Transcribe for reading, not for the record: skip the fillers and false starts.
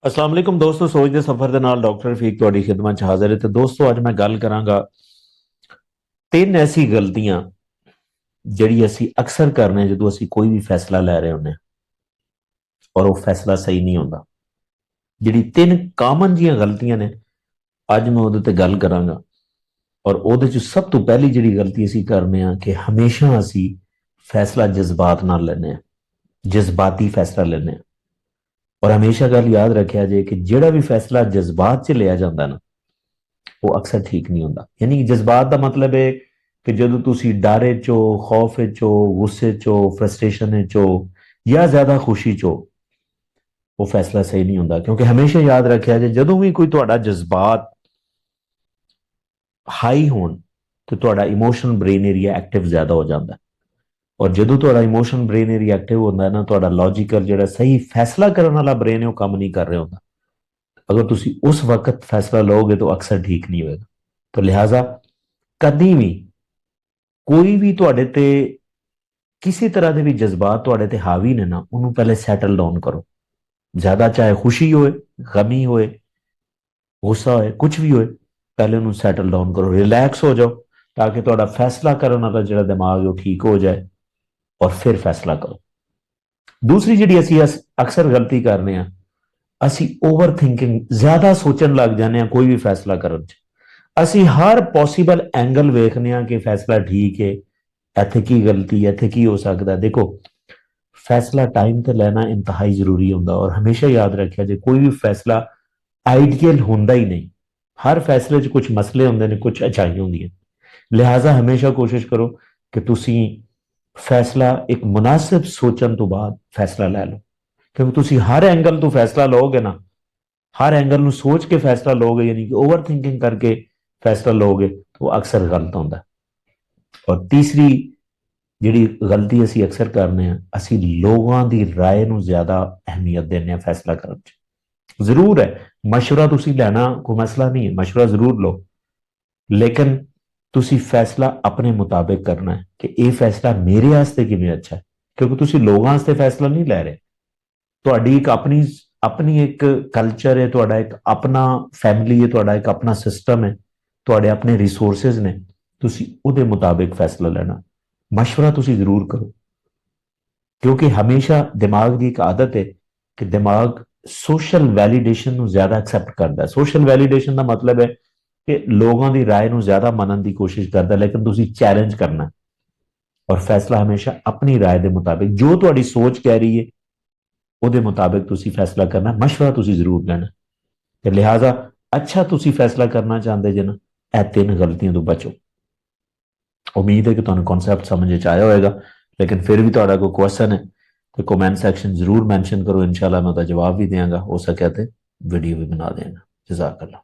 अस्सलाम वालेकुम दोस्तों, सोच दे सफर ਦੇ ਨਾਲ ਡਾਕਟਰ ਰਫੀਕ ਤੁਹਾਡੀ ਖਿਦਮਤ 'ਚ ਹਾਜ਼ਰ ਹੈ। ਤੇ ਦੋਸਤੋ ਅੱਜ ਮੈਂ ਗੱਲ ਕਰਾਂਗਾ ਤਿੰਨ ਐਸੀ ਗਲਤੀਆਂ ਜਿਹੜੀ ਅਸੀਂ ਅਕਸਰ ਕਰਨੇ ਜਦੋਂ ਅਸੀਂ ਕੋਈ ਵੀ ਫੈਸਲਾ ਲੈ ਰਹੇ ਹੁੰਦੇ ਹਾਂ ਔਰ ਉਹ ਫੈਸਲਾ ਸਹੀ ਨਹੀਂ ਹੁੰਦਾ। ਜਿਹੜੀ ਤਿੰਨ ਕਾਮਨ ਜੀਆਂ ਗਲਤੀਆਂ ਨੇ ਅੱਜ ਮੈਂ ਉਹਦੇ ਤੇ ਗੱਲ ਕਰਾਂਗਾ। ਔਰ ਉਹਦੇ 'ਚ ਸਭ ਤੋਂ ਪਹਿਲੀ ਜਿਹੜੀ ਗਲਤੀ ਅਸੀਂ ਕਰਨੇ ਆ ਕਿ ਹਮੇਸ਼ਾ ਅਸੀਂ ਫੈਸਲਾ ਜਜ਼ਬਾਤ ਨਾਲ ਲੈਂਦੇ ਹਾਂ, ਜਜ਼ਬਾਤੀ ਫੈਸਲਾ ਲੈਂਦੇ ਹਾਂ। ਔਰ ਹਮੇਸ਼ਾ ਗੱਲ ਯਾਦ ਰੱਖਿਆ ਜੇ ਕਿ ਜਿਹੜਾ ਵੀ ਫੈਸਲਾ ਜਜ਼ਬਾਤ 'ਚ ਲਿਆ ਜਾਂਦਾ ਨਾ ਉਹ ਅਕਸਰ ਠੀਕ ਨਹੀਂ ਹੁੰਦਾ। ਯਾਨੀ ਜਜ਼ਬਾਤ ਦਾ ਮਤਲਬ ਹੈ ਕਿ ਜਦੋਂ ਤੁਸੀਂ ਡਰ 'ਚ ਹੋ, ਖੌਫ 'ਚ ਹੋ, ਗੁੱਸੇ 'ਚ ਹੋ, ਫਰਸਟ੍ਰੇਸ਼ਨ 'ਚ ਹੋ ਜਾਂ ਜ਼ਿਆਦਾ ਖੁਸ਼ੀ 'ਚ ਹੋ, ਉਹ ਫੈਸਲਾ ਸਹੀ ਨਹੀਂ ਹੁੰਦਾ। ਕਿਉਂਕਿ ਹਮੇਸ਼ਾ ਯਾਦ ਰੱਖਿਆ ਜੇ ਜਦੋਂ ਵੀ ਕੋਈ ਤੁਹਾਡਾ ਜਜ਼ਬਾਤ ਹਾਈ ਹੋਣ ਤੇ ਤੁਹਾਡਾ ਇਮੋਸ਼ਨਲ ਬ੍ਰੇਨ ਏਰੀਆ ਐਕਟਿਵ ਜ਼ਿਆਦਾ ਹੋ ਜਾਂਦਾ। ਔਰ ਜਦੋਂ ਤੁਹਾਡਾ ਇਮੋਸ਼ਨ ਬ੍ਰੇਨ ਏਰੀਆ ਐਕਟਿਵ ਹੁੰਦਾ ਹੈ ਨਾ, ਤੁਹਾਡਾ ਲੌਜੀਕਲ ਜਿਹੜਾ ਸਹੀ ਫੈਸਲਾ ਕਰਨ ਵਾਲਾ ਬ੍ਰੇਨ ਹੈ ਉਹ ਕੰਮ ਨਹੀਂ ਕਰ ਰਿਹਾ ਹੁੰਦਾ। ਅਗਰ ਤੁਸੀਂ ਉਸ ਵਕਤ ਫੈਸਲਾ ਲਓਗੇ ਤਾਂ ਅਕਸਰ ਠੀਕ ਨਹੀਂ ਹੋਏਗਾ। ਤਾਂ ਲਿਹਾਜ਼ਾ ਕਦੀ ਵੀ ਕੋਈ ਵੀ ਤੁਹਾਡੇ ਤੇ ਕਿਸੇ ਤਰ੍ਹਾਂ ਦੇ ਵੀ ਜਜ਼ਬਾਤ ਤੁਹਾਡੇ ਤੇ ਹਾਵੀ ਨੇ ਨਾ, ਉਹਨੂੰ ਪਹਿਲੇ ਸੈਟਲ ਡਾਊਨ ਕਰੋ। ਜ਼ਿਆਦਾ ਚਾਹੇ ਖੁਸ਼ੀ ਹੋਏ, ਗਮੀ ਹੋਏ, ਗੁੱਸਾ ਹੋਏ, ਕੁਝ ਵੀ ਹੋਏ, ਪਹਿਲੇ ਉਹਨੂੰ ਸੈਟਲ ਡਾਊਨ ਕਰੋ, ਰਿਲੈਕਸ ਹੋ ਜਾਓ ਤਾਂ ਕਿ ਤੁਹਾਡਾ ਫੈਸਲਾ ਕਰਨ ਵਾਲਾ ਜਿਹੜਾ ਦਿਮਾਗ ਹੈ ਉਹ ਠੀਕ ਹੋ ਜਾਏ ਔਰ ਫਿਰ ਫੈਸਲਾ ਕਰੋ। ਦੂਸਰੀ ਜਿਹੜੀ ਅਸੀਂ ਅਕਸਰ ਗਲਤੀ ਕਰਨੇ ਆ, ਅਸੀਂ ਓਵਰ ਥਿੰਕਿੰਗ, ਜ਼ਿਆਦਾ ਸੋਚਣ ਲੱਗ ਜਾਂਦੇ ਆ ਕੋਈ ਵੀ ਫੈਸਲਾ ਕਰਨ 'ਚ। ਅਸੀਂ ਹਰ ਪੋਸੀਬਲ ਐਂਗਲ ਵੇਖਦੇ ਆ ਕਿ ਫੈਸਲਾ ਠੀਕ ਹੈ, ਇੱਥੇ ਕੀ ਗਲਤੀ ਹੈ, ਇੱਥੇ ਕੀ ਹੋ ਸਕਦਾ। ਦੇਖੋ, ਫੈਸਲਾ ਟਾਈਮ ਤੇ ਲੈਣਾ ਇੰਤਹਾਈ ਜ਼ਰੂਰੀ ਹੁੰਦਾ। ਔਰ ਹਮੇਸ਼ਾ ਯਾਦ ਰੱਖਿਆ ਜੇ ਕੋਈ ਵੀ ਫੈਸਲਾ ਆਈਡੀਅਲ ਹੁੰਦਾ ਹੀ ਨਹੀਂ। ਹਰ ਫੈਸਲੇ 'ਚ ਕੁਝ ਮਸਲੇ ਹੁੰਦੇ ਨੇ, ਕੁਝ ਅਛਾਈਆਂ ਹੁੰਦੀਆਂ। ਲਿਹਾਜ਼ਾ ਹਮੇਸ਼ਾ ਕੋਸ਼ਿਸ਼ ਕਰੋ ਕਿ ਤੁਸੀਂ ਫੈਸਲਾ ਇੱਕ ਮੁਨਾਸਿਬ ਸੋਚਣ ਤੋਂ ਬਾਅਦ ਫੈਸਲਾ ਲੈ ਲਓ। ਕਿਉਂਕਿ ਤੁਸੀਂ ਹਰ ਐਂਗਲ ਤੋਂ ਫੈਸਲਾ ਲਓਗੇ ਨਾ, ਹਰ ਐਂਗਲ ਨੂੰ ਸੋਚ ਕੇ ਫੈਸਲਾ ਲਓਗੇ, ਯਾਨੀ ਕਿ ਓਵਰ ਥਿੰਕਿੰਗ ਕਰਕੇ ਫੈਸਲਾ ਲਓਗੇ, ਉਹ ਅਕਸਰ ਗਲਤ ਹੁੰਦਾ। ਔਰ ਤੀਸਰੀ ਜਿਹੜੀ ਗਲਤੀ ਅਸੀਂ ਅਕਸਰ ਕਰਨੇ ਆ, ਅਸੀਂ ਲੋਕਾਂ ਦੀ ਰਾਏ ਨੂੰ ਜ਼ਿਆਦਾ ਅਹਿਮੀਅਤ ਦਿੰਦੇ ਆ ਫੈਸਲਾ ਕਰਨ 'ਚ। ਜ਼ਰੂਰ ਹੈ ਮਸ਼ਵਰਾ ਤੁਸੀਂ ਲੈਣਾ ਕੋਈ ਮਸਲਾ ਨਹੀਂ ਹੈ, ਮਸ਼ਵਰਾ ਜ਼ਰੂਰ ਲਓ, ਲੇਕਿਨ ਤੁਸੀਂ ਫੈਸਲਾ ਆਪਣੇ ਮੁਤਾਬਿਕ ਕਰਨਾ ਹੈ ਕਿ ਇਹ ਫੈਸਲਾ ਮੇਰੇ ਵਾਸਤੇ ਕਿਵੇਂ ਅੱਛਾ ਹੈ। ਕਿਉਂਕਿ ਤੁਸੀਂ ਲੋਕਾਂ ਵਾਸਤੇ ਫੈਸਲਾ ਨਹੀਂ ਲੈ ਰਹੇ। ਤੁਹਾਡੀ ਇੱਕ ਆਪਣੀ ਆਪਣੀ ਇੱਕ ਕਲਚਰ ਹੈ, ਤੁਹਾਡਾ ਇੱਕ ਆਪਣਾ ਫੈਮਿਲੀ ਹੈ, ਤੁਹਾਡਾ ਇੱਕ ਆਪਣਾ ਸਿਸਟਮ ਹੈ, ਤੁਹਾਡੇ ਆਪਣੇ ਰਿਸੋਰਸਿਸ ਨੇ। ਤੁਸੀਂ ਉਹਦੇ ਮੁਤਾਬਿਕ ਫੈਸਲਾ ਲੈਣਾ। ਮਸ਼ਵਰਾ ਤੁਸੀਂ ਜ਼ਰੂਰ ਕਰੋ, ਕਿਉਂਕਿ ਹਮੇਸ਼ਾ ਦਿਮਾਗ ਦੀ ਇੱਕ ਆਦਤ ਹੈ ਕਿ ਦਿਮਾਗ ਸੋਸ਼ਲ ਵੈਲੀਡੇਸ਼ਨ ਨੂੰ ਜ਼ਿਆਦਾ ਐਕਸੈਪਟ ਕਰਦਾ ਹੈ। ਸੋਸ਼ਲ ਵੈਲੀਡੇਸ਼ਨ ਦਾ ਮਤਲਬ ਹੈ ਕਿ ਲੋਕਾਂ ਦੀ ਰਾਏ ਨੂੰ ਜ਼ਿਆਦਾ ਮੰਨਣ ਦੀ ਕੋਸ਼ਿਸ਼ ਕਰਦਾ, ਲੇਕਿਨ ਤੁਸੀਂ ਚੈਲੰਜ ਕਰਨਾ। ਔਰ ਫੈਸਲਾ ਹਮੇਸ਼ਾ ਆਪਣੀ ਰਾਏ ਦੇ ਮੁਤਾਬਿਕ, ਜੋ ਤੁਹਾਡੀ ਸੋਚ ਕਹਿ ਰਹੀ ਹੈ ਉਹਦੇ ਮੁਤਾਬਿਕ ਤੁਸੀਂ ਫੈਸਲਾ ਕਰਨਾ। ਮਸ਼ਵਰਾ ਤੁਸੀਂ ਜ਼ਰੂਰ ਲੈਣਾ। ਤੇ ਲਿਹਾਜ਼ਾ ਅੱਛਾ ਤੁਸੀਂ ਫੈਸਲਾ ਕਰਨਾ ਚਾਹੁੰਦੇ ਜੇ ਨਾ, ਇਹ ਤਿੰਨ ਗਲਤੀਆਂ ਤੋਂ ਬਚੋ। ਉਮੀਦ ਹੈ ਕਿ ਤੁਹਾਨੂੰ ਕਨਸੈਪਟ ਸਮਝ ਚ ਆਇਆ ਹੋਏਗਾ। ਲੇਕਿਨ ਫਿਰ ਵੀ ਤੁਹਾਡਾ ਕੋਈ ਕੁਐਸਚਨ ਹੈ ਤੇ ਕਮੈਂਟ ਸੈਕਸ਼ਨ ਜ਼ਰੂਰ ਮੈਂਸ਼ਨ ਕਰੋ। ਇਨਸ਼ਾਅੱਲਾ ਮੈਂ ਉਹਦਾ ਜਵਾਬ ਵੀ ਦੇਵਾਂਗਾ, ਹੋ ਸਕਿਆ ਤੇ ਵੀਡੀਓ ਵੀ ਬਣਾ ਦੇਣਾ। ਜਜ਼ਾਕ ਅੱਲਾ।